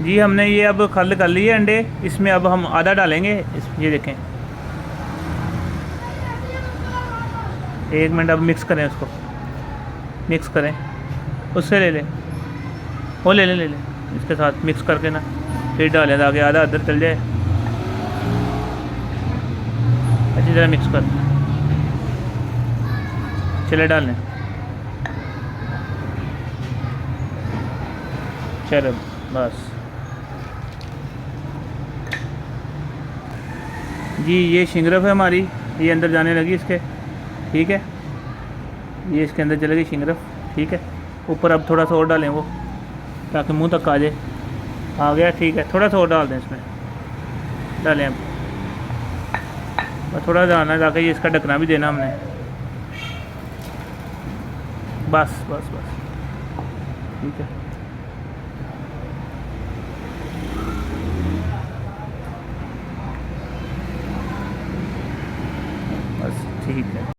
जी हमने ये अब खल कर लिए अंडे, इसमें अब हम आधा डालेंगे। ये देखें, 1 मिनट अब मिक्स करें, उसको मिक्स करें, उससे ले लें, वो ले लें, इसके साथ मिक्स करके ना फिर डालें ताकि आधा अदर चल जाए। अच्छी तरह मिक्स कर, चले डालें, चलो बस। जी ये शिंगरफ है हमारी, ये अंदर जाने लगी इसके, ठीक है, ये इसके अंदर चलेगी शिंगरफ, ठीक है। ऊपर अब थोड़ा सा और डालें वो, ताकि मुंह तक आ जाए। आ गया, ठीक है, थोड़ा सा और डाल दें इसमें, डालें अब बस थोड़ा डालना है ताकि ये इसका ढकना भी देना हमने। बस बस बस, ठीक है, बस ठीक है।